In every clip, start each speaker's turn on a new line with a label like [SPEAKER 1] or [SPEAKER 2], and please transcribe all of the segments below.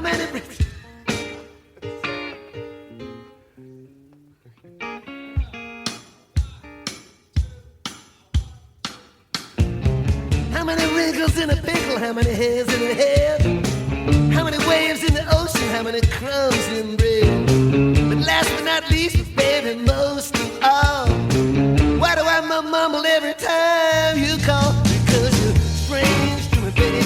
[SPEAKER 1] many bridges? How many wrinkles in a pickle? How many hairs in a head? How many waves in the ocean? How many crumbs in bread? But last but not least, baby, most of all, why do I mumble every time you call? Because you're strange to me, baby.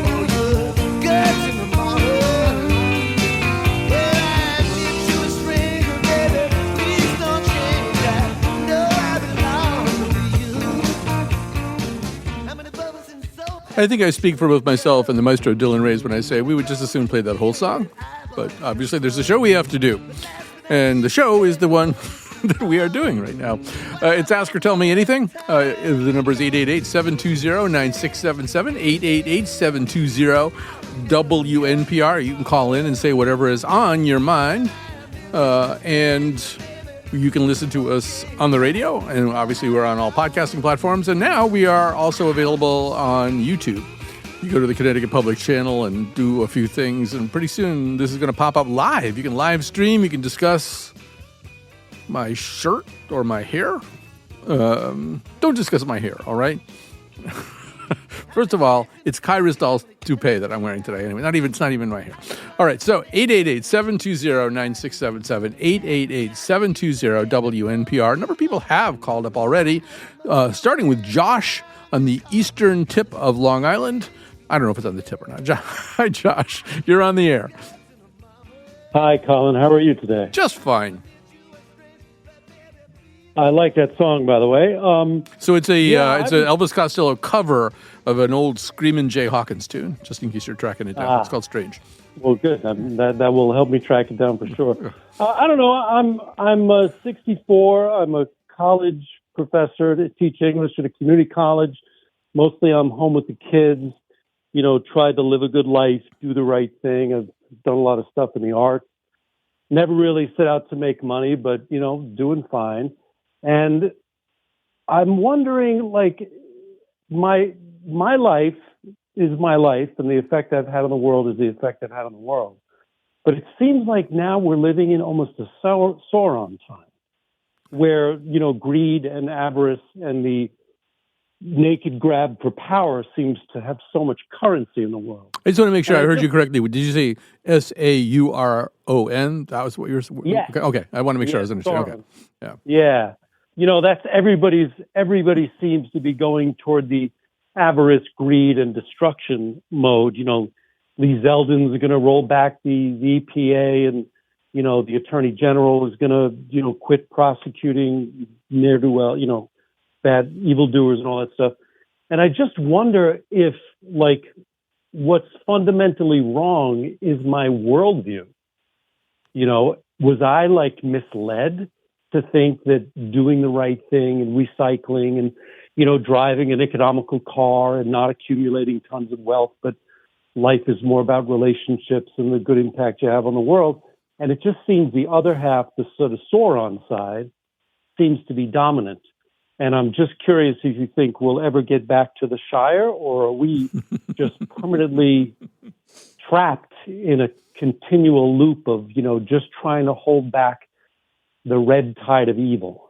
[SPEAKER 1] Oh, you're good to me, mama. Yeah, I need you a stranger, baby. Please don't change. I know I belong to you. How many bubbles in soap?
[SPEAKER 2] I think I speak for both myself and the maestro Dylan Reyes when I say we would just as soon play that whole song. But obviously there's a show we have to do. And the show is the one that we are doing right now. It's Ask or Tell Me Anything. The number is 888-720-9677, 888-720-WNPR. You can call in and say whatever is on your mind. And you can listen to us on the radio. And obviously we're on all podcasting platforms. And now we are also available on YouTube. You go to the Connecticut Public Channel and do a few things, and pretty soon this is going to pop up live. You can live stream. You can discuss my shirt or my hair. Don't discuss my hair, all right? First of all, it's Kai Risdal's toupee that I'm wearing today. Anyway, it's not even my hair. All right, so 888-720-9677, 888-720-WNPR. A number of people have called up already, starting with Josh on the eastern tip of Long Island. I don't know if it's on the tip or not. Hi, Josh. You're on the air.
[SPEAKER 3] Hi, Colin. How are you today?
[SPEAKER 2] Just fine.
[SPEAKER 3] I like that song, by the way.
[SPEAKER 2] So it's an Elvis Costello cover of an old Screamin' Jay Hawkins tune, just in case you're tracking it down. It's called Strange.
[SPEAKER 3] Well, good. That will help me track it down for sure. I don't know. I'm 64. I'm a college professor to teach English at a community college. Mostly I'm home with the kids, tried to live a good life, do the right thing. I've done a lot of stuff in the arts. Never really set out to make money, but, doing fine. And I'm wondering, my life is my life, and the effect I've had on the world is the effect I've had on the world. But it seems like now we're living in almost a Sauron time, where, greed and avarice and the naked grab for power seems to have so much currency in the world.
[SPEAKER 2] I just want to make sure I heard you correctly. Did you say Sauron? That was what you were...
[SPEAKER 3] Yeah.
[SPEAKER 2] Okay. I want to make sure I was understanding. Okay. Yeah.
[SPEAKER 3] Yeah. That's everybody seems to be going toward the avarice, greed, and destruction mode. Lee Zeldin's are going to roll back the EPA, and, the Attorney General is going to, quit prosecuting ne'er-do-well, bad evildoers and all that stuff. And I just wonder if, what's fundamentally wrong is my worldview. Was I, misled to think that doing the right thing and recycling and, driving an economical car and not accumulating tons of wealth, but life is more about relationships and the good impact you have on the world. And it just seems the other half, the sort of Sauron side, seems to be dominant. And I'm just curious if you think we'll ever get back to the Shire, or are we just permanently trapped in a continual loop of, just trying to hold back the red tide of evil?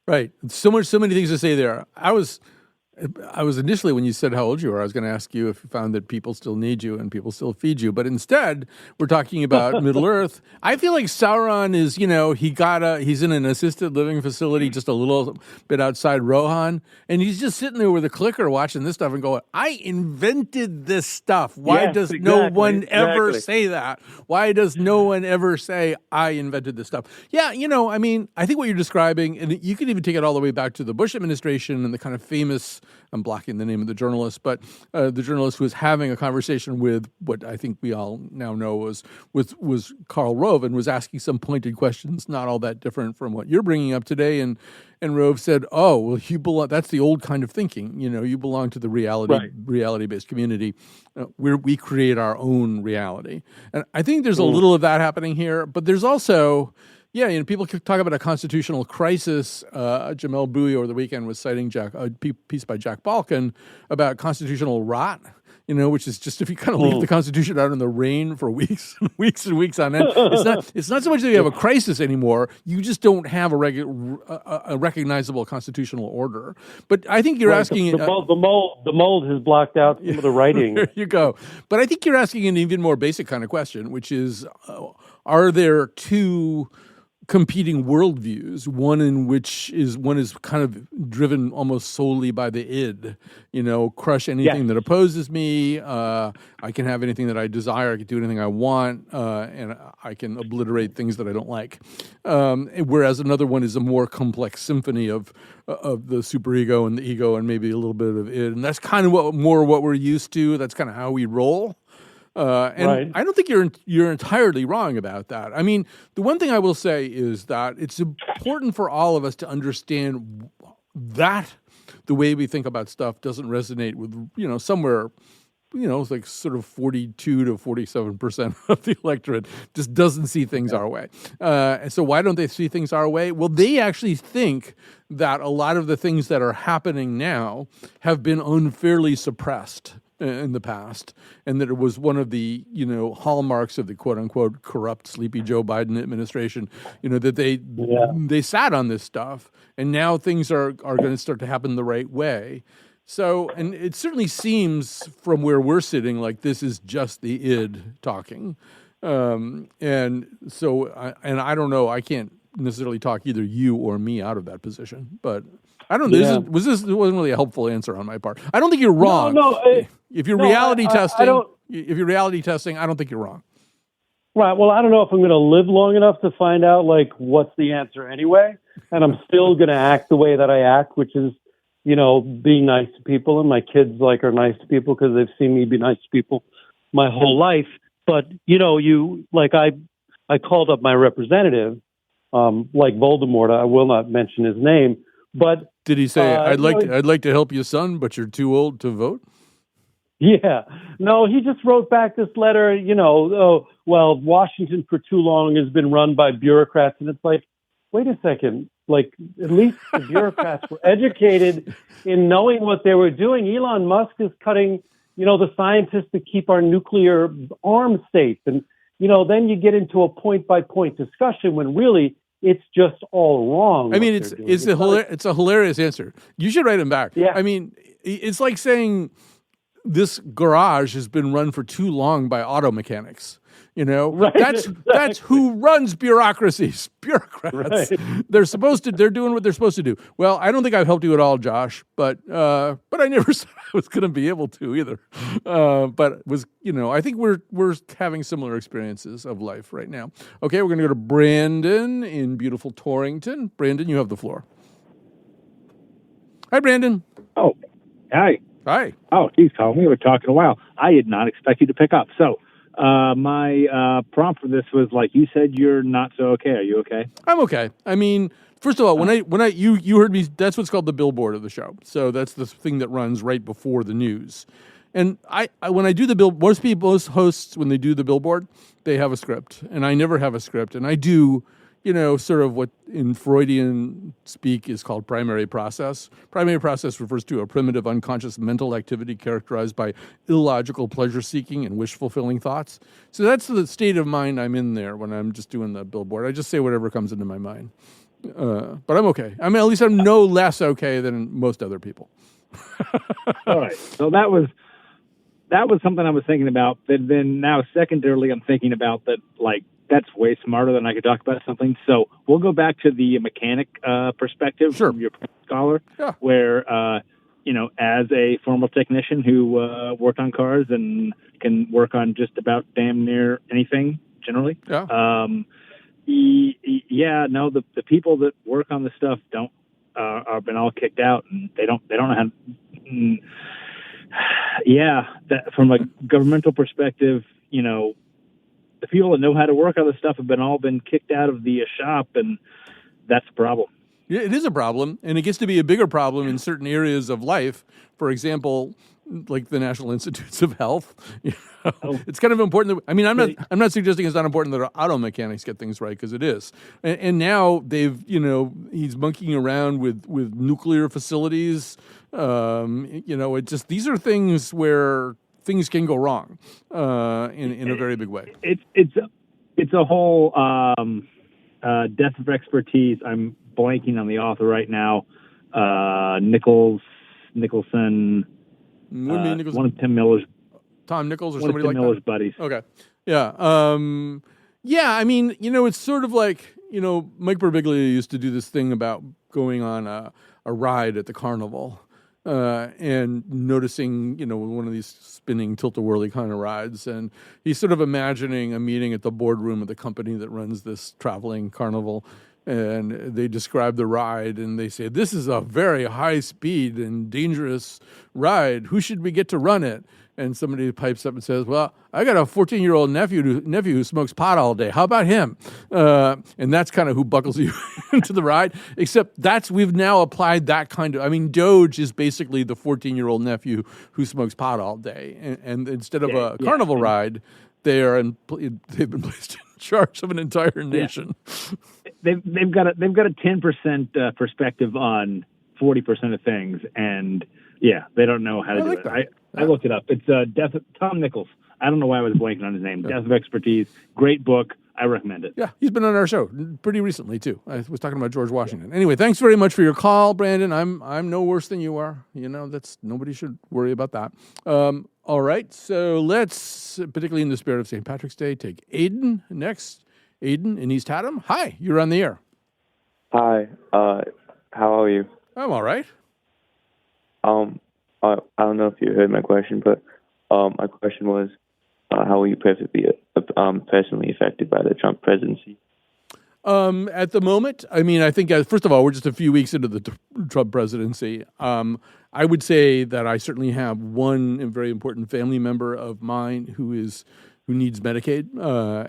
[SPEAKER 2] Right. So many things to say there. I was initially, when you said how old you were, I was going to ask you if you found that people still need you and people still feed you. But instead, we're talking about Middle Earth. I feel like Sauron is, he's in an assisted living facility just a little bit outside Rohan. And he's just sitting there with a clicker watching this stuff and going, I invented this stuff. Why does no one ever say that? Why does no one ever say, I invented this stuff? Yeah, I think what you're describing, and you can even take it all the way back to the Bush administration and the kind of famous, I'm blocking the name of the journalist, but the journalist who was having a conversation with what I think we all now know was Karl Rove, and was asking some pointed questions, not all that different from what you're bringing up today. And Rove said, "Oh, well, you belong. That's the old kind of thinking. You belong to the reality-based community. We create our own reality." And I think there's a little of that happening here, but there's also. Yeah, people talk about a constitutional crisis. Jamel Bouie over the weekend was citing a piece by Jack Balkin about constitutional rot which is just if you kind of leave the Constitution out in the rain for weeks and weeks and weeks on end, it's not so much that you have a crisis anymore. You just don't have a recognizable constitutional order. But I think you're asking...
[SPEAKER 3] The mold has blocked out some of the writing.
[SPEAKER 2] There you go. But I think you're asking an even more basic kind of question, which is, are there two competing worldviews, one is kind of driven almost solely by the id, crush anything that opposes me, I can have anything that I desire, I can do anything I want, and I can obliterate things that I don't like. Whereas another one is a more complex symphony of the superego and the ego and maybe a little bit of id, and that's kind of what we're used to. That's kind of how we roll. Right. I don't think you're entirely wrong about that. I mean, the one thing I will say is that it's important for all of us to understand that the way we think about stuff doesn't resonate with, somewhere, it's like sort of 42 to 47% of the electorate just doesn't see things our way. And so why don't they see things our way? Well, they actually think that a lot of the things that are happening now have been unfairly suppressed in the past, and that it was one of the hallmarks of the quote unquote corrupt sleepy Joe Biden administration, that they sat on this stuff, and now things are going to start to happen the right way. So, and it certainly seems from where we're sitting like this is just the id talking, and so I don't know, I can't necessarily talk either you or me out of that position, but I don't know. Yeah. It wasn't really a helpful answer on my part. I don't think you're wrong. If you're reality testing, I don't think you're wrong.
[SPEAKER 3] Right. Well, I don't know if I'm going to live long enough to find out what's the answer anyway, and I'm still going to act the way that I act, which is, being nice to people, and my kids are nice to people because they've seen me be nice to people my whole life. But I called up my representative, like Voldemort. I will not mention his name. But
[SPEAKER 2] did he say, I'd like to help you, son, but you're too old to vote?
[SPEAKER 3] Yeah. No, he just wrote back this letter, Washington for too long has been run by bureaucrats. And it's like, wait a second. At least the bureaucrats were educated in knowing what they were doing. Elon Musk is cutting, the scientists that keep our nuclear arms safe. And, then you get into a point-by-point discussion when really it's just all wrong.
[SPEAKER 2] I mean, it's a hilarious answer. You should write him back.
[SPEAKER 3] Yeah.
[SPEAKER 2] I mean, it's like saying this garage has been run for too long by auto mechanics. Right. That's who runs bureaucracies. Bureaucrats. Right. They're doing what they're supposed to do. Well, I don't think I've helped you at all, Josh, but I never said I was going to be able to either. But I think we're having similar experiences of life right now. Okay, we're going to go to Brandon in beautiful Torrington. Brandon, you have the floor. Hi, Brandon.
[SPEAKER 4] Oh, hi.
[SPEAKER 2] Hi.
[SPEAKER 4] Oh, geez, Colin, we were talking a while. I did not expect you to pick up. So, my prompt for this was you said you're not so okay. Are you okay?
[SPEAKER 2] I'm okay. I mean, first of all, when you heard me, that's what's called the billboard of the show. So that's the thing that runs right before the news. And I when I do the most hosts, when they do the billboard, they have a script, and I never have a script, and I do, sort of what in Freudian speak is called primary process. Primary process refers to a primitive unconscious mental activity characterized by illogical pleasure-seeking and wish-fulfilling thoughts. So that's the state of mind I'm in there when I'm just doing the billboard. I just say whatever comes into my mind. But I'm okay. I mean, at least I'm no less okay than most other people.
[SPEAKER 4] All right. So that was something I was thinking about. But then now secondarily, I'm thinking about that, that's way smarter than I could talk about something. So we'll go back to the mechanic perspective from your scholar, where, as a formal technician who worked on cars and can work on just about damn near anything generally.
[SPEAKER 2] Yeah.
[SPEAKER 4] The people that work on the stuff are been all kicked out, and they don't know how to, that from a governmental perspective, the people that know how to work on this stuff have all been kicked out of the shop, and that's a problem.
[SPEAKER 2] Yeah, it is a problem, and it gets to be a bigger problem in certain areas of life. For example, like the National Institutes of Health. It's kind of important. I'm not suggesting it's not important that auto mechanics get things right, because it is. And now he's monkeying around with nuclear facilities. These are things where things can go wrong in a very big way.
[SPEAKER 4] It's a whole depth of expertise. I'm blanking on the author right now. Nicholson. One of Tim Miller's.
[SPEAKER 2] Tom Nichols or
[SPEAKER 4] one
[SPEAKER 2] somebody
[SPEAKER 4] of Tim
[SPEAKER 2] like
[SPEAKER 4] Miller's
[SPEAKER 2] that?
[SPEAKER 4] buddies.
[SPEAKER 2] Okay. Yeah. Yeah, I mean, it's sort of like, Mike Birbiglia used to do this thing about going on a ride at the carnival and noticing, one of these spinning tilt-a-whirly kind of rides. And he's sort of imagining a meeting at the boardroom of the company that runs this traveling carnival. And they describe the ride and they say, this is a very high speed and dangerous ride. Who should we get to run it? And somebody pipes up and says, well, I got a 14-year-old nephew who smokes pot all day. How about him? And that's kind of who buckles you into the ride, except we've now applied that kind of, Doge is basically the 14-year-old nephew who smokes pot all day. And instead of a carnival ride, they've been placed in charge of an entire nation.
[SPEAKER 4] Yeah. They've got a 10% perspective on 40% of things, and they don't know how to do it. I looked it up. It's Tom Nichols. I don't know why I was blanking on his name. Yeah. Death of Expertise. Great book. I recommend it.
[SPEAKER 2] Yeah, he's been on our show pretty recently too. I was talking about George Washington. Anyway, thanks very much for your call, Brandon. I'm no worse than you are. Nobody should worry about that. All right, so let's, particularly in the spirit of St. Patrick's Day, take Aiden next. Aiden in East Haddam. Hi, you're on the air.
[SPEAKER 5] Hi. How are you?
[SPEAKER 2] I'm all right.
[SPEAKER 5] I don't know if you heard my question, but my question was, how were you personally affected by the Trump presidency?
[SPEAKER 2] At the moment, I think, first of all, we're just a few weeks into the Trump presidency. I would say that I certainly have one very important family member of mine who needs Medicaid,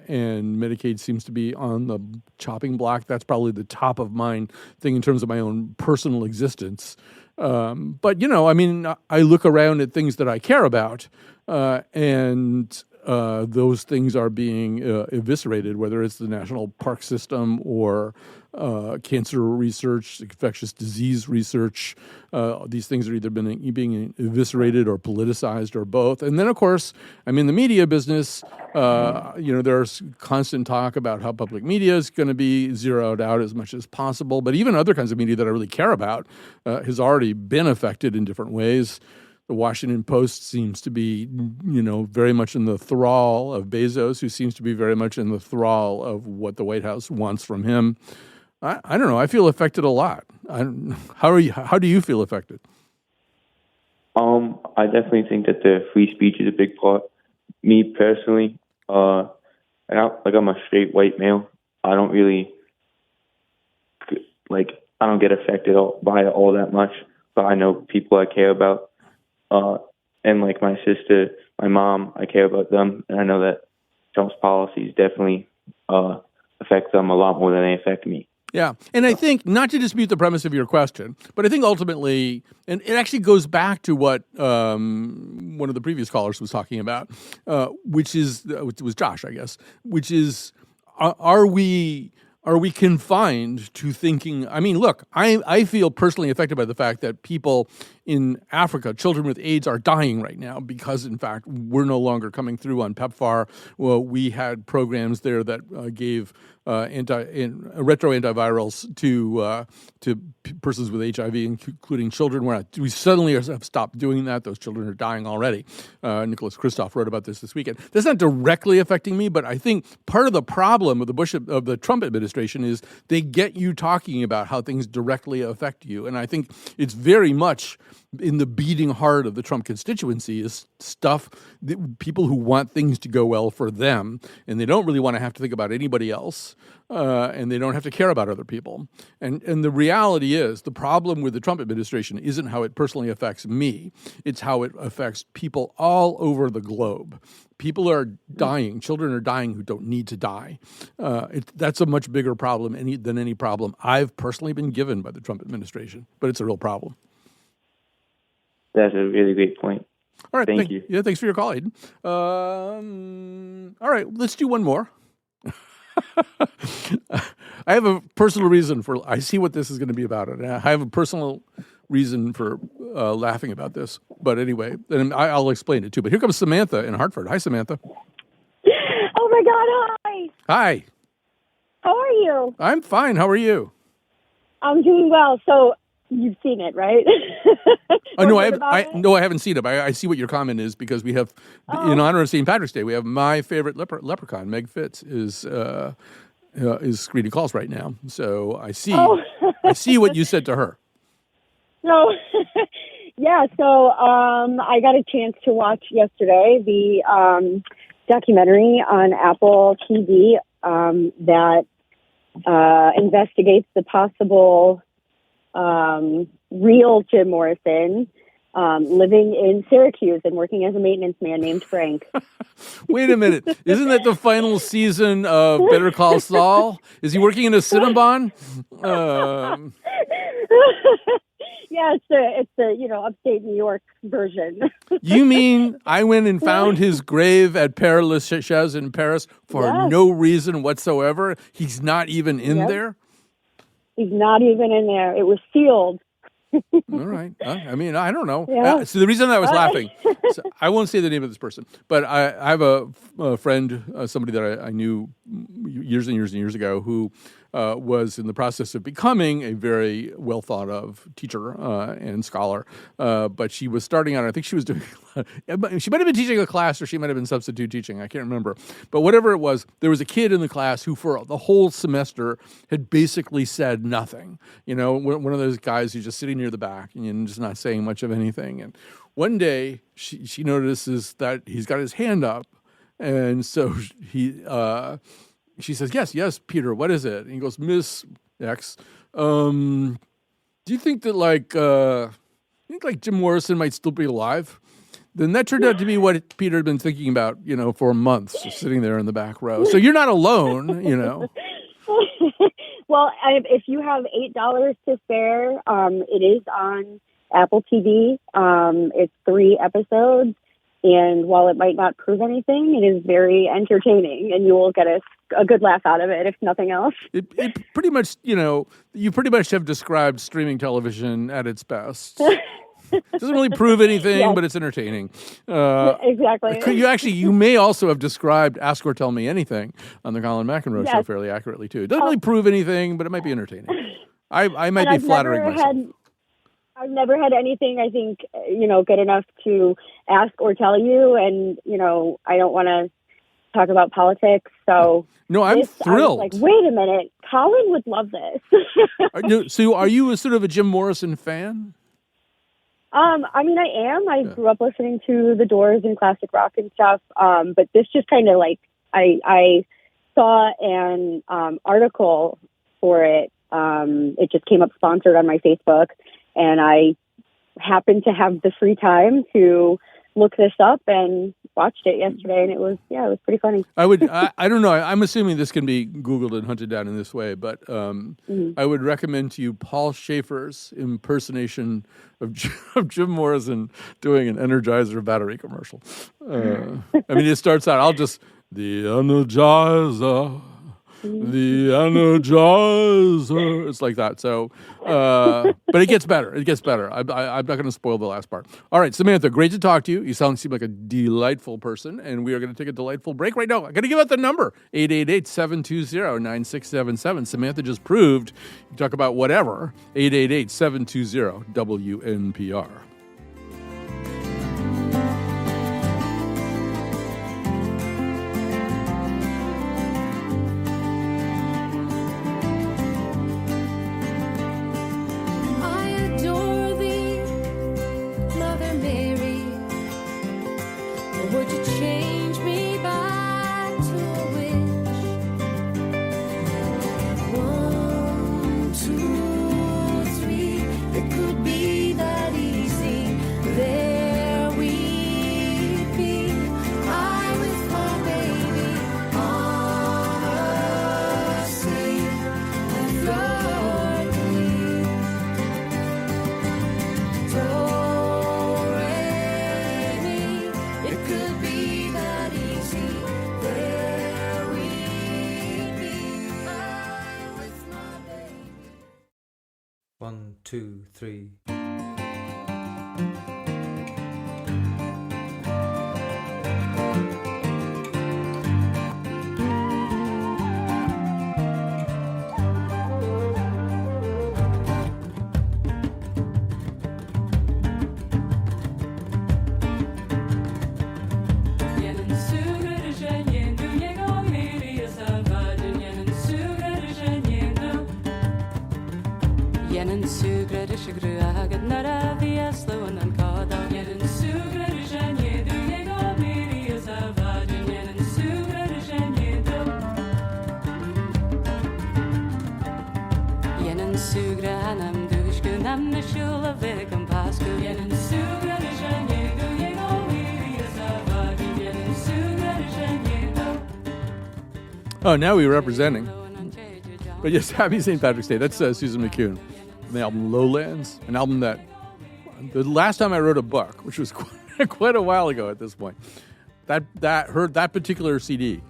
[SPEAKER 2] and Medicaid seems to be on the chopping block. That's probably the top of mind thing in terms of my own personal existence. But, I look around at things that I care about, and those things are being eviscerated, whether it's the national park system or cancer research, infectious disease research. These things are either being eviscerated or politicized or both. And then, of course, I'm in the media business. There's constant talk about how public media is going to be zeroed out as much as possible. But even other kinds of media that I really care about has already been affected in different ways. The Washington Post seems to be, very much in the thrall of Bezos, who seems to be very much in the thrall of what the White House wants from him. I don't know. I feel affected a lot. How do you feel affected?
[SPEAKER 5] I definitely think that the free speech is a big part. Me personally, I'm a straight white male. I don't really I don't get affected by it all that much, but I know people I care about. And my sister, my mom, I care about them, and I know that Trump's policies definitely affect them a lot more than they affect me.
[SPEAKER 2] Yeah, and I think, not to dispute the premise of your question, but I think ultimately, and it actually goes back to what one of the previous callers was talking about, which was Josh, I guess, which is, are we confined to thinking? Look, I feel personally affected by the fact that people in Africa, children with AIDS, are dying right now because, in fact, we're no longer coming through on PEPFAR. Well, we had programs there that gave retro antivirals to persons with HIV, including children. We suddenly have stopped doing that. Those children are dying already. Nicholas Kristof wrote about this weekend. That's not directly affecting me, but I think part of the problem of the Trump administration is they get you talking about how things directly affect you, and I think it's very much in the beating heart of the Trump constituency is stuff that people who want things to go well for them, and they don't really want to have to think about anybody else, and they don't have to care about other people. And the reality is, the problem with the Trump administration isn't how it personally affects me. It's how it affects people all over the globe. People are dying. Children are dying who don't need to die. That's a much bigger problem than any problem I've personally been given by the Trump administration, but it's a real problem.
[SPEAKER 5] That's a really great point.
[SPEAKER 2] All right.
[SPEAKER 5] Thank you.
[SPEAKER 2] Yeah, thanks for your call, Aiden. All right, let's do one more. I have a personal reason I see what this is going to be about. I have a personal reason for laughing about this. But anyway, and I'll explain it too. But here comes Samantha in Hartford. Hi, Samantha.
[SPEAKER 6] Oh my God! Hi.
[SPEAKER 2] Hi.
[SPEAKER 6] How are you?
[SPEAKER 2] I'm fine. How are you?
[SPEAKER 6] I'm doing well. So you've seen it, right?
[SPEAKER 2] No, I haven't seen it. But I see what your comment is because we have, in honor of St. Patrick's Day, we have my favorite leprechaun, Meg Fitz, is screening calls right now. So I see, I see what you said to her.
[SPEAKER 6] So, yeah. So I got a chance to watch yesterday the documentary on Apple TV that investigates the possible real Jim Morrison living in Syracuse and working as a maintenance man named Frank.
[SPEAKER 2] Wait a minute. Isn't that the final season of Better Call Saul? Is he working in a Cinnabon?
[SPEAKER 6] Yeah, it's the upstate New York version.
[SPEAKER 2] You mean I went and found his grave at Père Lachaise in Paris for no reason whatsoever? He's not even in there?
[SPEAKER 6] He's not even in there. It was sealed.
[SPEAKER 2] All right. I mean, I don't know.
[SPEAKER 6] Yeah.
[SPEAKER 2] So the reason I was laughing, so I won't say the name of this person, but I have a friend, somebody that I knew years and years and years ago who was in the process of becoming a very well thought of teacher and scholar. But she was starting out, I think she was doing, she might have been teaching a class or she might have been substitute teaching. I can't remember. But whatever it was, there was a kid in the class who for the whole semester had basically said nothing. You know, one of those guys who's just sitting near the back and just not saying much of anything. And one day she notices that he's got his hand up. And so she says, yes, Peter, what is it? And he goes, Miss X, do you think that Jim Morrison might still be alive? Then that turned out to be what Peter had been thinking about, for months, just sitting there in the back row. So you're not alone,
[SPEAKER 6] Well, if you have $8 to spare, it is on Apple TV. It's 3 episodes. And while it might not prove anything, it is very entertaining, and you will get a good laugh out of it, if nothing else.
[SPEAKER 2] It pretty much, you pretty much have described streaming television at its best. It doesn't really prove anything, but it's entertaining.
[SPEAKER 6] Exactly.
[SPEAKER 2] You may also have described Ask or Tell Me Anything on the Colin McEnroe show fairly accurately, too. It doesn't really prove anything, but it might be entertaining. I might be flattering myself.
[SPEAKER 6] I've never had anything, I think, good enough to ask or tell you. And, I don't want to talk about politics. So
[SPEAKER 2] no, I'm thrilled.
[SPEAKER 6] I was like, wait a minute, Colin would love this.
[SPEAKER 2] So are you a sort of a Jim Morrison fan?
[SPEAKER 6] I mean, I am. I grew up listening to The Doors and classic rock and stuff. But this just kind of I saw an article for it. It just came up sponsored on my Facebook. And I happened to have the free time to look this up and watched it yesterday, and it was pretty funny.
[SPEAKER 2] I don't know. I'm assuming this can be Googled and hunted down in this way, but I would recommend to you Paul Schaefer's impersonation of Jim Morrison doing an Energizer battery commercial. It starts out, the Energizer. The Energizer. It's like that. So, but it gets better. I'm not going to spoil the last part. All right, Samantha, great to talk to you. You seem like a delightful person, and we are going to take a delightful break right now. I'm going to give out the number, 888-720-9677. Samantha just proved you can talk about whatever, 888-720-WNPR.
[SPEAKER 7] One, two, three.
[SPEAKER 2] Oh, now we're representing. But yes, happy St. Patrick's Day. That's Susan McCune from the album Lowlands, an album that the last time I wrote a book, which was quite a while ago at this point, that particular CD.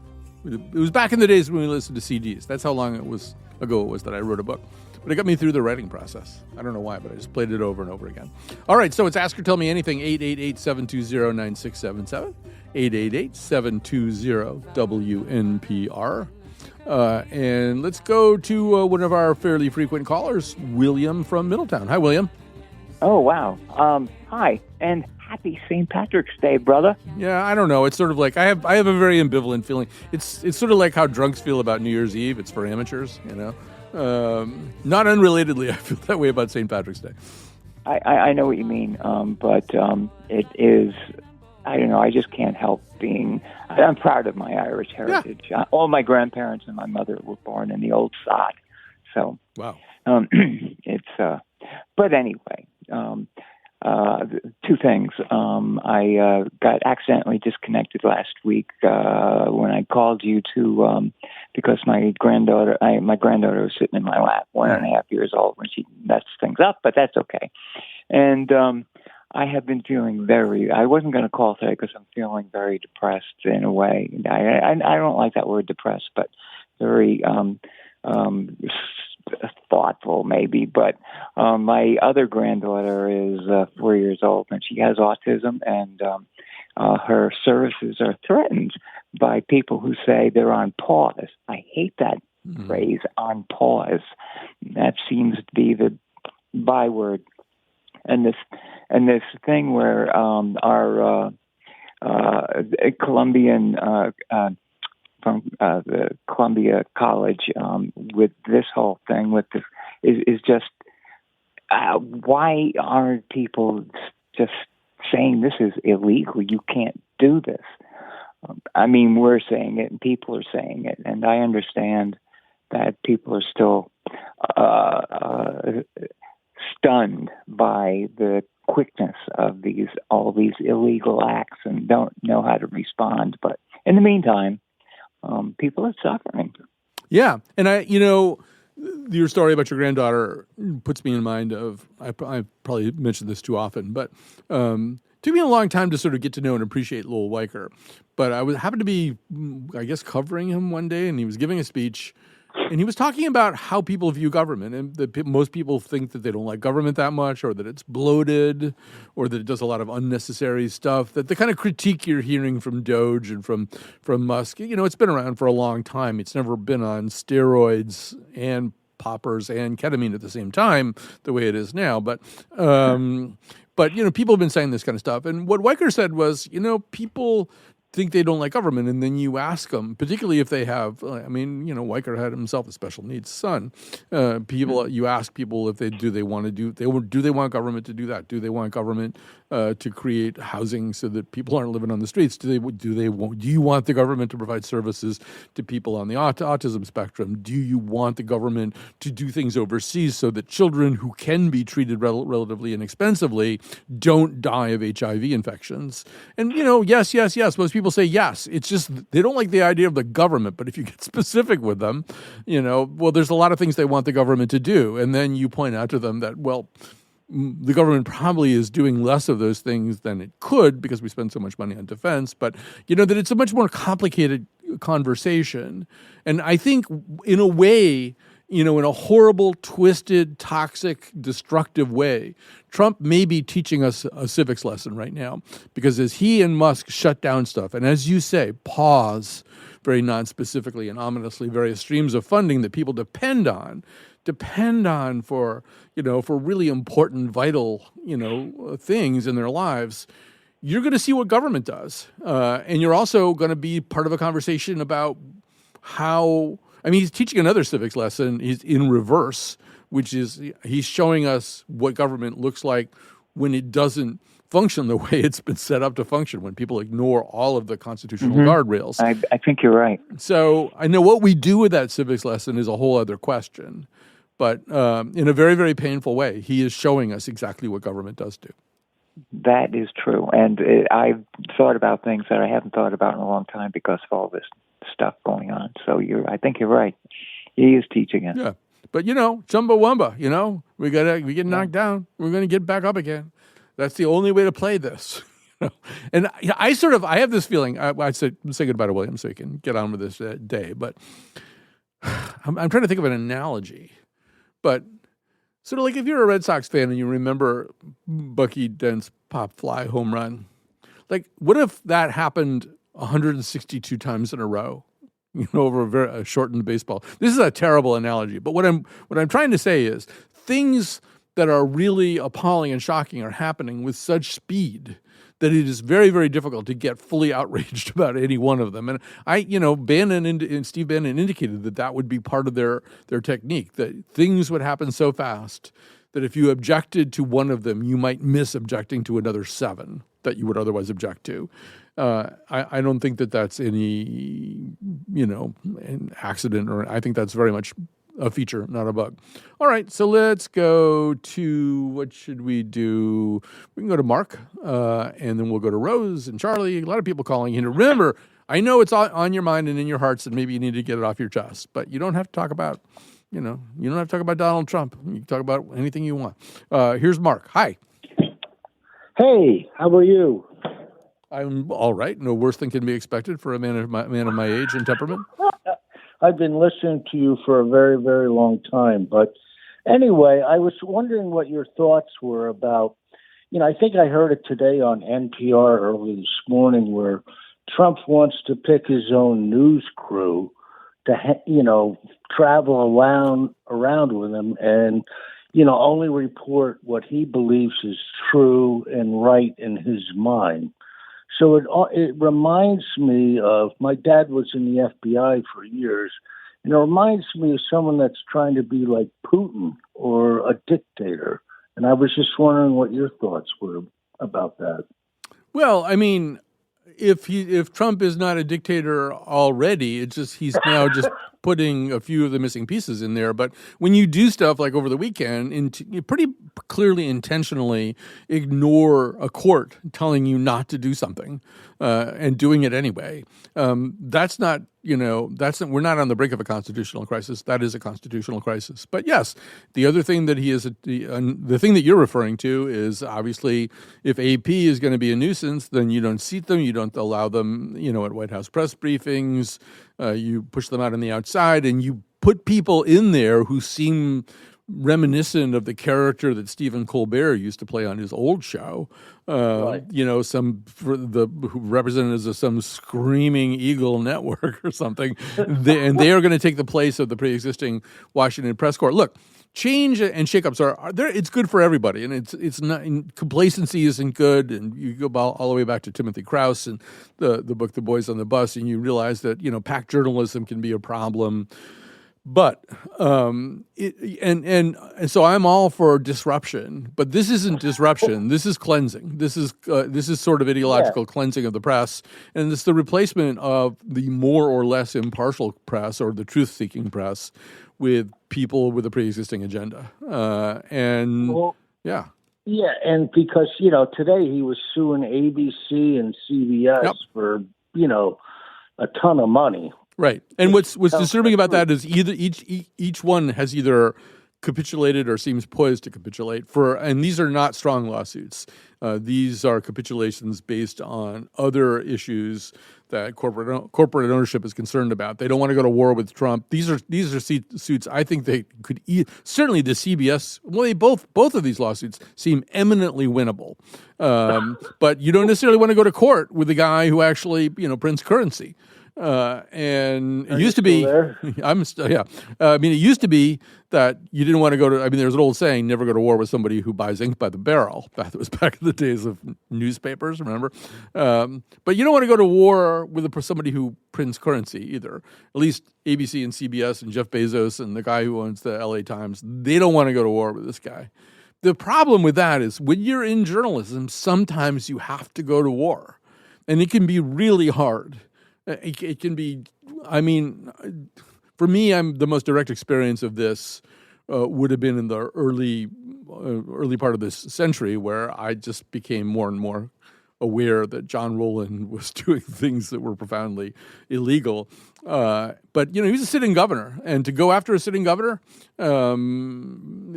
[SPEAKER 2] It was back in the days when we listened to CDs. That's how long ago it was that I wrote a book. But it got me through the writing process. I don't know why, but I just played it over and over again. All right, so it's Ask or Tell Me Anything, 888-720-9677, 888-720-WNPR. And let's go to one of our fairly frequent callers, William from Middletown. Hi, William.
[SPEAKER 7] Oh, wow. Hi, and happy St. Patrick's Day, brother.
[SPEAKER 2] Yeah, I don't know. It's sort of like I have a very ambivalent feeling. It's sort of like how drunks feel about New Year's Eve. It's for amateurs, you know. Not unrelatedly, I feel that way about St. Patrick's Day.
[SPEAKER 7] I know what you mean, but it is, I don't know, I just can't help I'm proud of my Irish heritage. Yeah. All my grandparents and my mother were born in the old sod. So,
[SPEAKER 2] wow.
[SPEAKER 7] But anyway, two things. I got accidentally disconnected last week when I called you to because my granddaughter was sitting in my lap, 1.5 years old, when she messed things up, but that's okay. And I have been feeling I wasn't going to call today because I'm feeling very depressed in a way. I don't like that word depressed, but very thoughtful maybe. But my other granddaughter is 4 years old, and she has autism, and her services are threatened by people who say they're on pause. I hate that phrase, on pause. That seems to be the byword. And this thing where our Colombian from the Columbia College with this whole thing with this is just why aren't people just saying this is illegal? You can't do this. I mean, we're saying it and people are saying it, and I understand that people are still stunned by the quickness of all these illegal acts and don't know how to respond. But in the meantime, people are suffering.
[SPEAKER 2] Yeah, and your story about your granddaughter puts me in mind of, I probably mentioned this too often, but took me a long time to sort of get to know and appreciate Lowell Weicker. But I happened to be, I guess, covering him one day, and he was giving a speech, and he was talking about how people view government, and that most people think that they don't like government that much, or that it's bloated, or that it does a lot of unnecessary stuff. That the kind of critique you're hearing from Doge and from Musk, it's been around for a long time. It's never been on steroids and poppers and ketamine at the same time the way it is now. But people have been saying this kind of stuff. And what Weicker said was, people think they don't like government, and then you ask them, particularly if they have, Weicker had himself a special needs son. You ask people if do they want government to do that? Do they want government to create housing so that people aren't living on the streets? Do you want the government to provide services to people on the autism spectrum? Do you want the government to do things overseas so that children who can be treated relatively inexpensively don't die of HIV infections? And yes. Most people say yes. It's just they don't like the idea of the government. But if you get specific with them, there's a lot of things they want the government to do. And then you point out to them that, the government probably is doing less of those things than it could because we spend so much money on defense. But, that it's a much more complicated conversation. And I think in a way, in a horrible, twisted, toxic, destructive way, Trump may be teaching us a civics lesson right now, because as he and Musk shut down stuff, and as you say, pause very non-specifically and ominously various streams of funding that people depend on for really important, vital, things in their lives, you're going to see what government does. And you're also going to be part of a conversation about how, he's teaching another civics lesson. He's in reverse which is he's showing us what government looks like when it doesn't function the way it's been set up to function, when people ignore all of the constitutional guardrails.
[SPEAKER 7] I think you're right.
[SPEAKER 2] So I know what we do with that civics lesson is a whole other question. But in a very, very painful way, he is showing us exactly what government does do.
[SPEAKER 7] That is true. And I've thought about things that I haven't thought about in a long time because of all this stuff going on. So I think you're right. He is teaching us.
[SPEAKER 2] Yeah. But, Chumbawamba, we get knocked down. We're going to get back up again. That's the only way to play this. And I have this feeling, I say goodbye to William so he can get on with this day, but I'm trying to think of an analogy. But sort of like if you're a Red Sox fan and you remember Bucky Dent's pop fly home run, like what if that happened 162 times in a row, over a shortened baseball? This is a terrible analogy, but what I'm trying to say is things that are really appalling and shocking are happening with such speed that it is very, very difficult to get fully outraged about any one of them. And Bannon and Steve Bannon indicated that would be part of their technique, that things would happen so fast that if you objected to one of them, you might miss objecting to another 7 that you would otherwise object to. I don't think that that's any, an accident, or I think that's very much a feature, not a bug. All right, so let's go to, what should we do? We can go to Mark, and then we'll go to Rose and Charlie. A lot of people calling in. Remember, I know it's on your mind and in your hearts, and maybe you need to get it off your chest, but you don't have to talk about, you don't have to talk about Donald Trump. You can talk about anything you want. Here's Mark. Hi.
[SPEAKER 8] Hey, how are you?
[SPEAKER 2] I'm all right. No worse than can be expected for a man of my age and temperament.
[SPEAKER 8] I've been listening to you for a very, very long time. But anyway, I was wondering what your thoughts were about, I think I heard it today on NPR early this morning where Trump wants to pick his own news crew to, travel around with him and, only report what he believes is true and right in his mind. So it reminds me of, my dad was in the FBI for years, and it reminds me of someone that's trying to be like Putin or a dictator. And I was just wondering what your thoughts were about that.
[SPEAKER 2] Well, I mean, if Trump is not a dictator already, it's just he's now just putting a few of the missing pieces in there. But when you do stuff like over the weekend, you pretty clearly intentionally ignore a court telling you not to do something and doing it anyway. That's not, we're not on the brink of a constitutional crisis. That is a constitutional crisis. But yes, the other thing that the thing that you're referring to is obviously if AP is going to be a nuisance, then you don't seat them, you don't allow them, at White House press briefings. You push them out on the outside, and you put people in there who seem reminiscent of the character that Stephen Colbert used to play on his old show. Right. Who representatives of some screaming eagle network or something, and they are going to take the place of the pre-existing Washington press corps. Look, change and shakeups are there. It's good for everybody, and it's not. Complacency isn't good. And you go all the way back to Timothy Krause and the book "The Boys on the Bus," and you realize that pack journalism can be a problem. But and so I'm all for disruption, but this isn't disruption. This is cleansing. This is sort of ideological cleansing of the press, and it's the replacement of the more or less impartial press or the truth-seeking press with people with a pre-existing agenda. Yeah,
[SPEAKER 8] and because today he was suing ABC and CBS for a ton of money.
[SPEAKER 2] Right, and what's disturbing about that is each one has either capitulated or seems poised to capitulate and these are not strong lawsuits. These are capitulations based on other issues that corporate ownership is concerned about. They don't want to go to war with Trump. These are suits. I think they could certainly the CBS. Well, both of these lawsuits seem eminently winnable, but you don't necessarily want to go to court with the guy who actually prints currency. And it
[SPEAKER 8] Are
[SPEAKER 2] used
[SPEAKER 8] you
[SPEAKER 2] to be,
[SPEAKER 8] still there?
[SPEAKER 2] yeah. I mean, it used to be that you didn't want to go to, I mean, there's an old saying, never go to war with somebody who buys ink by the barrel. That was back in the days of newspapers, remember? But you don't want to go to war with somebody who prints currency either. At least ABC and CBS and Jeff Bezos and the guy who owns the LA Times, they don't want to go to war with this guy. The problem with that is when you're in journalism, sometimes you have to go to war. And it can be really hard. It can be, I mean, for me, the most direct experience of this would have been in the early part of this century, where I just became more and more aware that John Rowland was doing things that were profoundly illegal. But, he was a sitting governor. And to go after a sitting governor,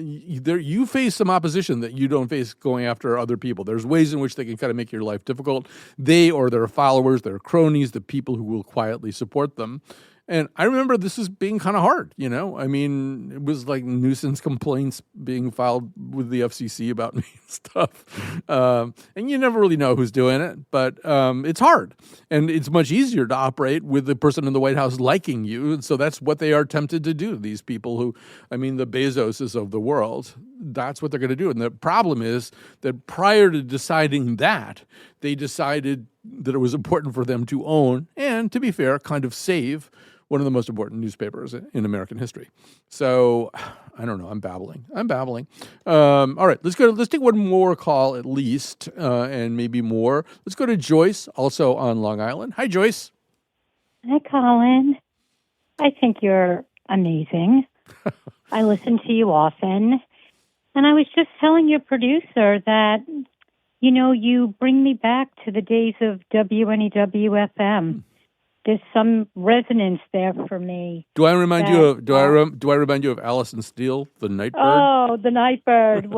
[SPEAKER 2] you face some opposition that you don't face going after other people. There's ways in which they can kind of make your life difficult. They or their followers, their cronies, the people who will quietly support them. And I remember this as being kind of hard, I mean, it was like nuisance complaints being filed with the FCC about me and stuff. And you never really know who's doing it, but it's hard. And it's much easier to operate with the person in the White House liking you. And so that's what they are tempted to do, these people who, I mean, the Bezoses of the world. That's what they're going to do. And the problem is that prior to deciding that, they decided that it was important for them to own and, to be fair, kind of save one of the most important newspapers in American history. So, I don't know. I'm babbling. All right, let's take one more call at least, and maybe more. Let's go to Joyce, also on Long Island. Hi, Joyce.
[SPEAKER 9] Hi, Colin. I think you're amazing. I listen to you often. And I was just telling your producer that, you bring me back to the days of WNEW-FM. There's some resonance there for me.
[SPEAKER 2] Do I remind you of Alison Steele, the Nightbird?
[SPEAKER 9] Oh, the Nightbird she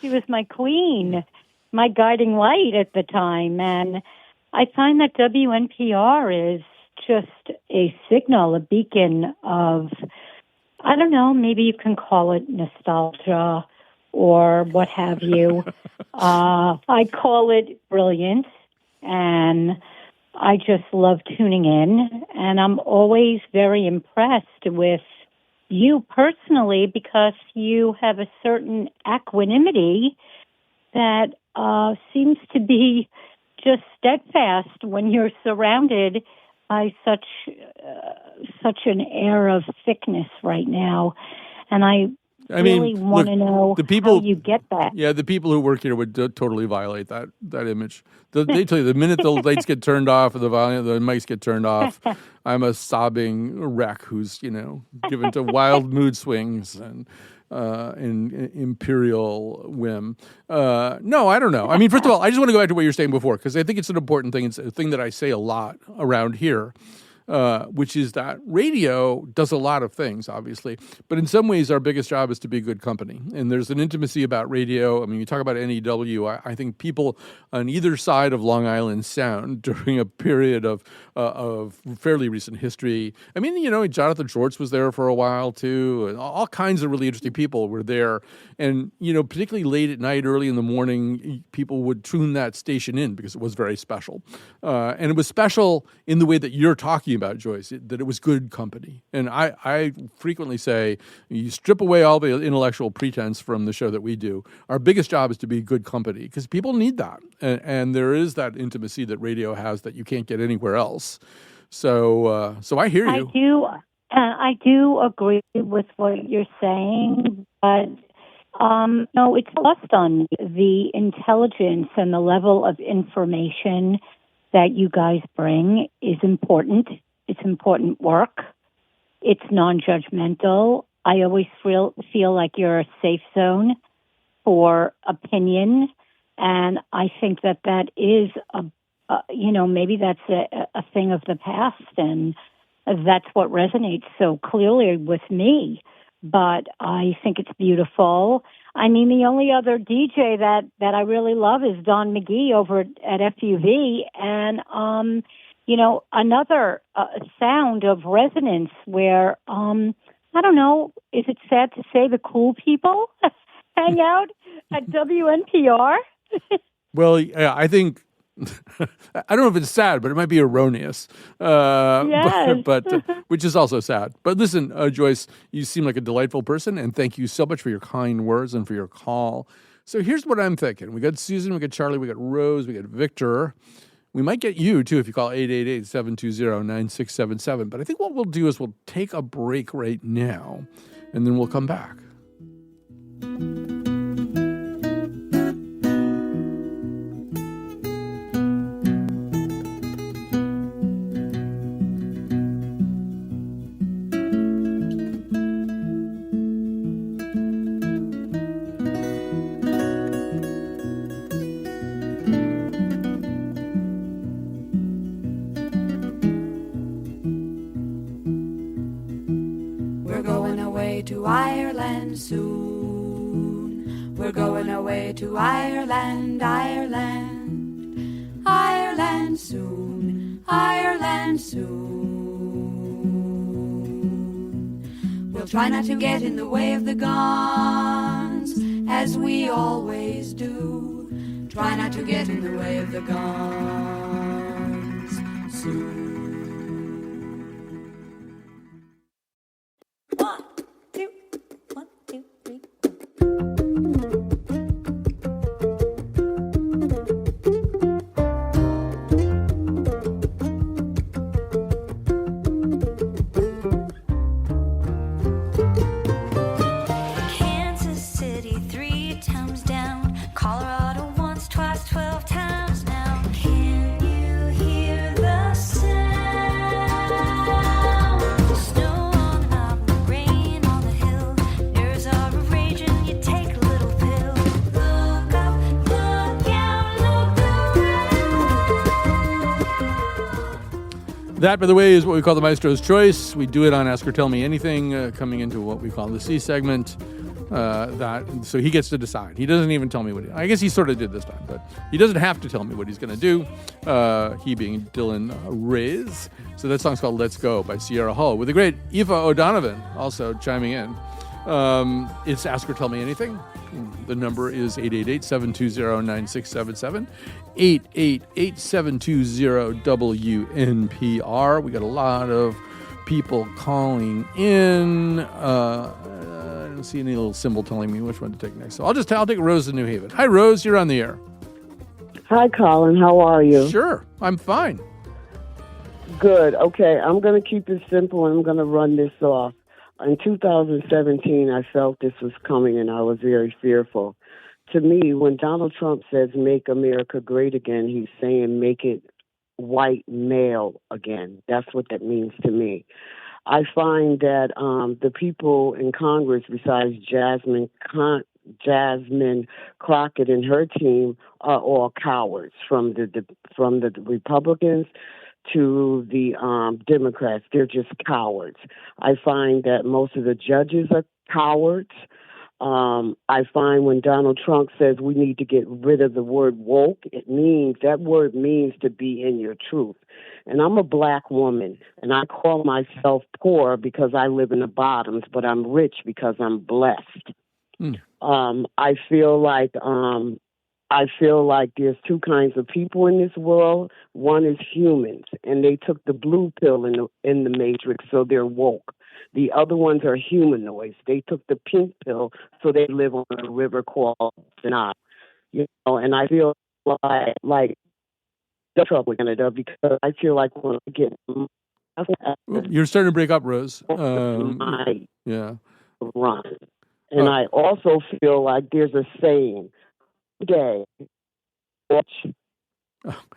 [SPEAKER 9] was my queen, my guiding light at the time. And I find that WNPR is just a signal, a beacon of, I don't know, maybe you can call it nostalgia or what have you. I call it brilliance, and I just love tuning in, and I'm always very impressed with you personally because you have a certain equanimity that seems to be just steadfast when you're surrounded by such an air of thickness right now. And I really want to know how you get that.
[SPEAKER 2] Yeah, the people who work here would totally violate that image. They tell you the minute the lights get turned off or the mics get turned off, I'm a sobbing wreck who's given to wild mood swings and imperial whim. No, I don't know. I mean, first of all, I just want to go back to what you were saying before because I think it's an important thing. It's a thing that I say a lot around here. Which is that radio does a lot of things, obviously. But in some ways, our biggest job is to be good company. And there's an intimacy about radio. I mean, you talk about NEW. I think people on either side of Long Island Sound during a period of fairly recent history. I mean, Jonathan Schwartz was there for a while, too. And all kinds of really interesting people were there. And, particularly late at night, early in the morning, people would tune that station in because it was very special. And it was special in the way that you're talking about, Joyce, that it was good company. And I frequently say, you strip away all the intellectual pretense from the show that we do. Our biggest job is to be good company because people need that. And there is that intimacy that radio has that you can't get anywhere else. So I hear you.
[SPEAKER 9] I do agree with what you're saying, but no, it's lost on me. The intelligence and the level of information that you guys bring is important. It's important work. It's non-judgmental. I always feel like you're a safe zone for opinion, and I think that is maybe that's a thing of the past, and that's what resonates so clearly with me. But I think it's beautiful. I mean, the only other DJ that I really love is Don McGee over at FUV, and another sound of resonance where I don't know, is it sad to say the cool people hang out at WNPR?
[SPEAKER 2] Well, yeah, I think I don't know if it's sad, but it might be erroneous.
[SPEAKER 9] Yes.
[SPEAKER 2] but which is also sad. But listen, Joyce, you seem like a delightful person, and thank you so much for your kind words and for your call. So here's what I'm thinking. We got Susan, we got Charlie, we got Rose, we got Victor. We might get you, too, if you call 888-720-9677. But I think what we'll do is we'll take a break right now, and then we'll come back.
[SPEAKER 10] To Ireland soon. We're going away to Ireland, Ireland, Ireland soon, Ireland soon. We'll try not to get in the way of the guns, as we always do. Try not to get in the way of the guns soon.
[SPEAKER 2] That, by the way, is what we call the Maestro's Choice. We do it on Ask or Tell Me Anything, coming into what we call the C segment. So he gets to decide. He doesn't even tell me what I guess he sort of did this time, but he doesn't have to tell me what he's going to do, he being Dylan Reyes. So that song's called Let's Go by Sierra Hull, with the great Aoife O'Donovan also chiming in. It's Ask or Tell Me Anything. The number is 888-720-9677, 888-720-WNPR. We got a lot of people calling in. I don't see any little symbol telling me which one to take next. So I'll take Rose in New Haven. Hi, Rose. You're on the air.
[SPEAKER 11] Hi, Colin. How are you?
[SPEAKER 2] Sure. I'm fine.
[SPEAKER 11] Good. Okay. I'm going to keep it simple, and I'm going to run this off. In 2017, I felt this was coming, and I was very fearful. To me, when Donald Trump says, make America great again, he's saying, make it white male again. That's what that means to me. I find that the people in Congress, besides Jasmine Crockett and her team, are all cowards, from the Republicans to the Democrats. They're just cowards. I find that most of the judges are cowards. I find when Donald Trump says we need to get rid of the word woke, that word means to be in your truth. And I'm a black woman, and I call myself poor because I live in the bottoms, but I'm rich because I'm blessed. I feel like there's two kinds of people in this world. One is humans, and they took the blue pill in the Matrix, so they're woke. The other ones are humanoids. They took the pink pill, so they live on a river called Sinai. And I feel like the trouble with Canada, because I feel like when I get
[SPEAKER 2] you're starting to break up, Rose.
[SPEAKER 11] Yeah. Run. And I also feel like there's a saying. Day.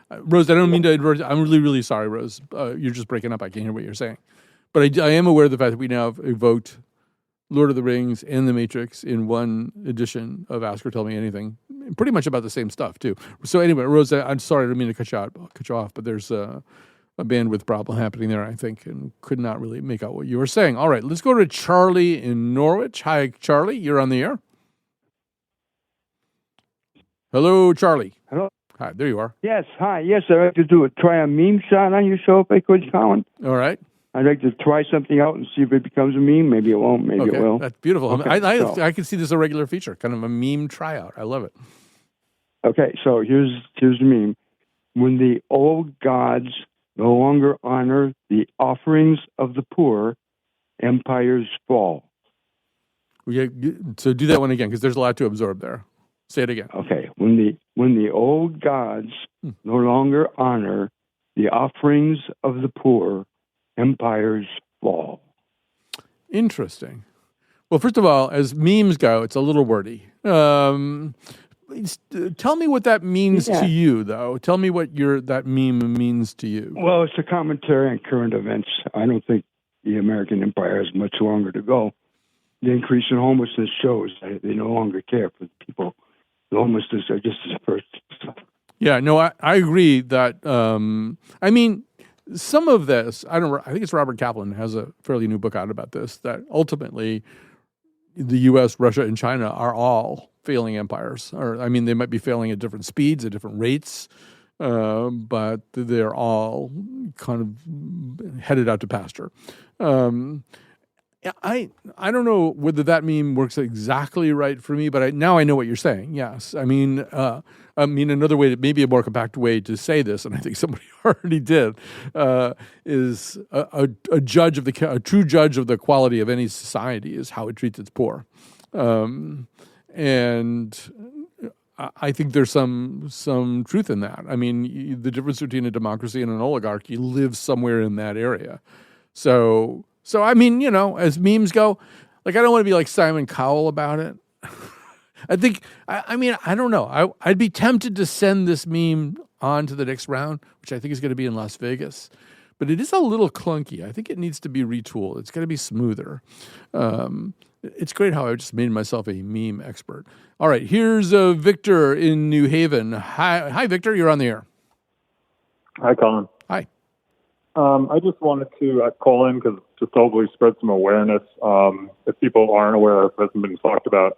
[SPEAKER 2] Rose, I don't mean to advert. I'm really, really sorry, Rose. You're just breaking up. I can't hear what you're saying. But I am aware of the fact that we now have evoked Lord of the Rings and The Matrix in one edition of Ask or Tell Me Anything. Pretty much about the same stuff, too. So anyway, Rose, I'm sorry. I don't mean to cut you off, but there's a bandwidth problem happening there, I think, and could not really make out what you were saying. All right, let's go to Charlie in Norwich. Hi, Charlie. You're on the air. Hello, Charlie.
[SPEAKER 12] Hello.
[SPEAKER 2] Hi, there you are.
[SPEAKER 12] Yes, hi. Yes, I'd like to try a meme shot on your show if I could, Colin.
[SPEAKER 2] All right.
[SPEAKER 12] I'd like to try something out and see if it becomes a meme. Maybe it won't. Maybe it will.
[SPEAKER 2] That's beautiful.
[SPEAKER 12] Okay,
[SPEAKER 2] I can see this as a regular feature, kind of a meme tryout. I love it.
[SPEAKER 12] Okay, so here's the meme. when the old gods no longer honor the offerings of the poor, empires fall.
[SPEAKER 2] Yeah, so do that one again, because there's a lot to absorb there. Say it again.
[SPEAKER 12] Okay. When the old gods no longer honor the offerings of the poor, empires fall.
[SPEAKER 2] Interesting. Well, first of all, as memes go, it's a little wordy. Tell me what that means to you, though. Tell me what that meme means to you.
[SPEAKER 12] Well, it's a commentary on current events. I don't think the American empire has much longer to go. The increase in homelessness shows that they no longer care for the people. The homelessness are just the first.
[SPEAKER 2] Yeah, no, I agree that, I mean, some of this, I think it's Robert Kaplan has a fairly new book out about this, that ultimately the U.S., Russia, and China are all failing empires. Or, I mean, they might be failing at different speeds, at different rates, but they're all kind of headed out to pasture. I don't know whether that meme works exactly right for me, but now I know what you're saying. Yes, I mean another way, maybe a more compact way to say this, and I think somebody already did, is a true judge of the quality of any society is how it treats its poor, and I think there's some truth in that. I mean, the difference between a democracy and an oligarchy lives somewhere in that area, so I mean, as memes go, like, I don't want to be like Simon Cowell about it. I think, I don't know. I'd be tempted to send this meme on to the next round, which I think is going to be in Las Vegas. But it is a little clunky. I think it needs to be retooled. It's going to be smoother. It's great how I just made myself a meme expert. All right, here's Victor in New Haven. Hi, Victor. You're on the air.
[SPEAKER 13] Hi, Colin.
[SPEAKER 2] Hi.
[SPEAKER 13] I just wanted to call in because just hopefully spread some awareness. If people aren't aware, if it hasn't been talked about,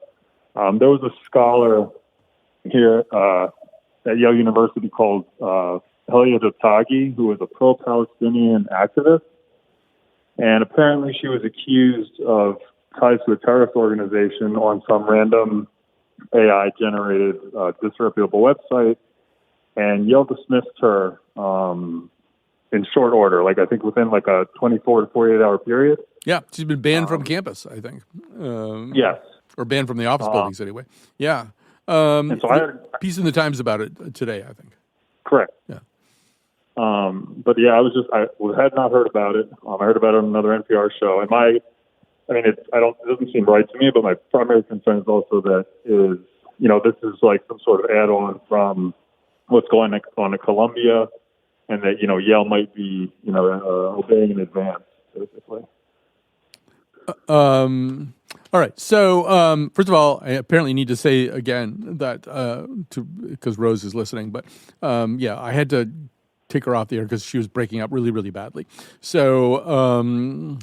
[SPEAKER 13] there was a scholar here at Yale University called Helia Dottaghi, who was a pro-Palestinian activist. And apparently she was accused of ties to a terrorist organization on some random AI-generated disreputable website. And Yale dismissed her in short order, like I think within like a 24 to 48 hour period.
[SPEAKER 2] Yeah, she's been banned from campus, I think.
[SPEAKER 13] Yes.
[SPEAKER 2] Or banned from the office buildings anyway. Yeah.
[SPEAKER 13] And so I heard
[SPEAKER 2] piece in the Times about it today, I think.
[SPEAKER 13] Correct.
[SPEAKER 2] Yeah.
[SPEAKER 13] But yeah, I had not heard about it. I heard about it on another NPR show. And it doesn't seem right to me, but my primary concern is also that this is like some sort of add-on from what's going on at Columbia, and that, Yale might be, obeying in advance, basically.
[SPEAKER 2] All right. So, first of all, I apparently need to say again that, because Rose is listening, but, I had to take her off the air because she was breaking up really, really badly. So,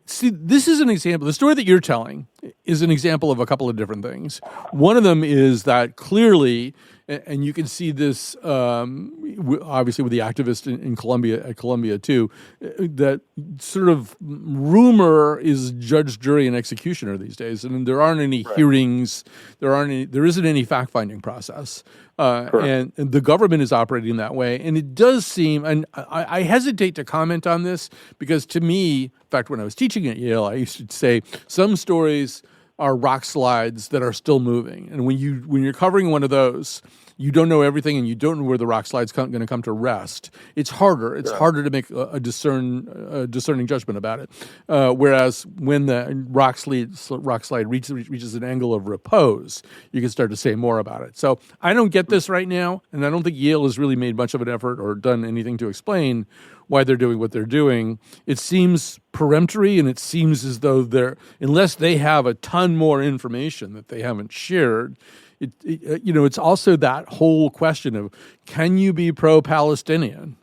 [SPEAKER 2] see, this is an example. The story that you're telling is an example of a couple of different things. One of them is that clearly, and you can see this obviously with the activist in Columbia too, that sort of rumor is judge, jury, and executioner these days, and there aren't any hearings, there isn't any fact-finding process, and the government is operating that way, and it does seem, and I hesitate to comment on this because to me, in fact, when I was teaching at Yale, I used to say some stories are rock slides that are still moving. And when you're covering one of those, you don't know everything and you don't know where the rock slide's going to come to rest. It's harder. It's harder to make a discerning judgment about it. Whereas when the rock slide reaches an angle of repose, you can start to say more about it. So I don't get this right now, and I don't think Yale has really made much of an effort or done anything to explain why they're doing what they're doing. It seems peremptory, and it seems as though unless they have a ton more information that they haven't shared, it's also that whole question of, can you be pro-Palestinian?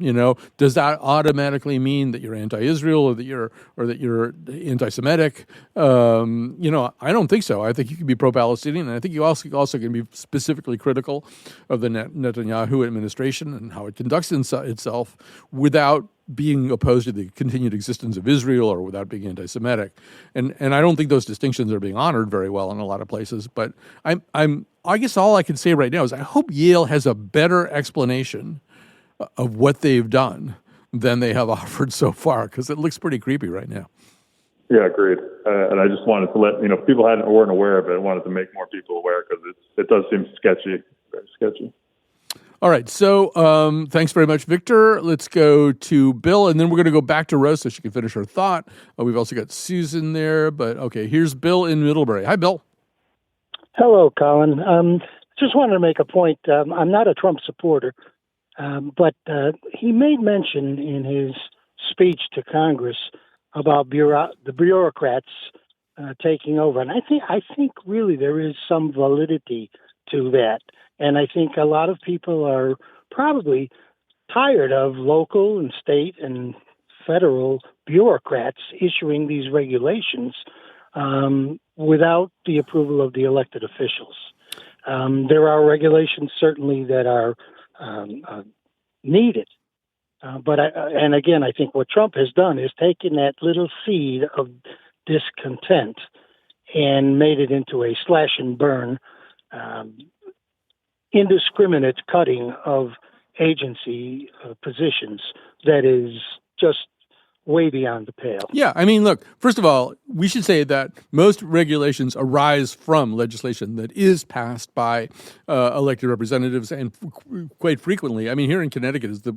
[SPEAKER 2] Does that automatically mean that you're anti-Israel or that you're anti-Semitic? I don't think so. I think you can be pro-Palestinian, and I think you also can be specifically critical of the Netanyahu administration and how it conducts itself without being opposed to the continued existence of Israel or without being anti-Semitic. And I don't think those distinctions are being honored very well in a lot of places. But I guess all I can say right now is I hope Yale has a better explanation of what they've done than they have offered so far, because it looks pretty creepy right now.
[SPEAKER 13] Yeah, agreed. And I just wanted to let, if people weren't aware of it, I wanted to make more people aware because it does seem sketchy, very sketchy.
[SPEAKER 2] All right. So thanks very much, Victor. Let's go to Bill, and then we're going to go back to Rose so she can finish her thought. We've also got Susan there, but okay, here's Bill in Middlebury. Hi, Bill.
[SPEAKER 8] Hello, Colin. Just wanted to make a point. I'm not a Trump supporter, but he made mention in his speech to Congress about the bureaucrats taking over, and I think really there is some validity to that. And I think a lot of people are probably tired of local and state and federal bureaucrats issuing these regulations without the approval of the elected officials. There are regulations certainly that are needed. But I think what Trump has done is taken that little seed of discontent and made it into a slash and burn indiscriminate cutting of agency positions that is just way beyond the pale.
[SPEAKER 2] Yeah, I mean, look, first of all, we should say that most regulations arise from legislation that is passed by elected representatives, and quite frequently, I mean, here in Connecticut is the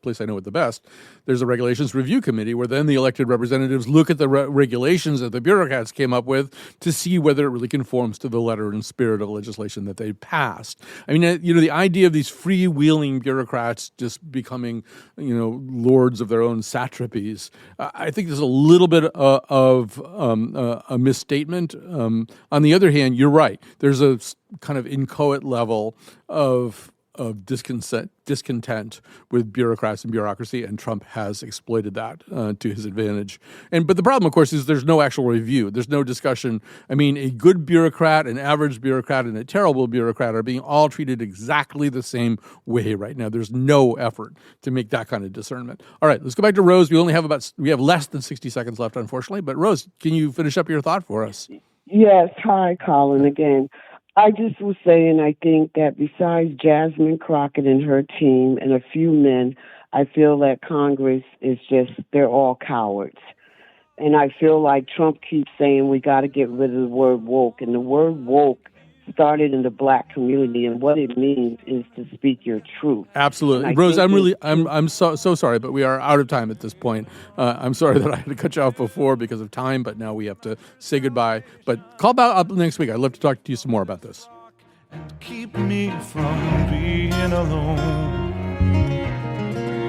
[SPEAKER 2] place I know it the best. There's a regulations review committee where then the elected representatives look at the regulations that the bureaucrats came up with to see whether it really conforms to the letter and spirit of legislation that they passed. I mean, the idea of these freewheeling bureaucrats just becoming, lords of their own satrapy, I think there's a little bit of a misstatement. On the other hand, you're right. There's a kind of inchoate level of discontent with bureaucrats and bureaucracy, and Trump has exploited that to his advantage. But the problem, of course, is there's no actual review. There's no discussion. I mean, a good bureaucrat, an average bureaucrat, and a terrible bureaucrat are being all treated exactly the same way right now. There's no effort to make that kind of discernment. All right, let's go back to Rose. We have less than 60 seconds left, unfortunately. But Rose, can you finish up your thought for us?
[SPEAKER 11] Yes. Hi, Colin, again. I just was saying, I think that besides Jasmine Crockett and her team and a few men, I feel that Congress is they're all cowards. And I feel like Trump keeps saying we got to get rid of the word woke. And the word woke started in the black community, and what it means is to speak your truth.
[SPEAKER 2] Absolutely. Rose, I'm so sorry, but we are out of time at this point. I'm sorry that I had to cut you off before because of time, but now we have to say goodbye. But call back up next week. I'd love to talk to you some more about this.
[SPEAKER 14] And keep me from being alone,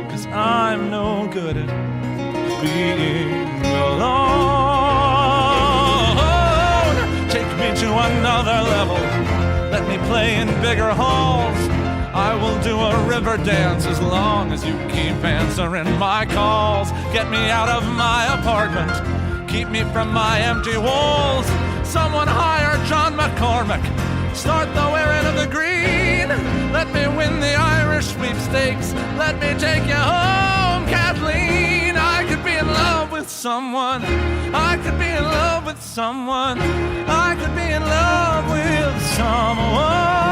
[SPEAKER 14] 'cause I'm no good at being alone. Take me to another level, let me play in bigger halls. I will do a river dance as long as you keep answering my calls. Get me out of my apartment, keep me from my empty walls. Someone hire John McCormick, start the wearing of the green. Let me win the Irish sweepstakes, let me take you home, Kathleen. I could be in love with someone, I could be in love with someone, I could be in love with someone.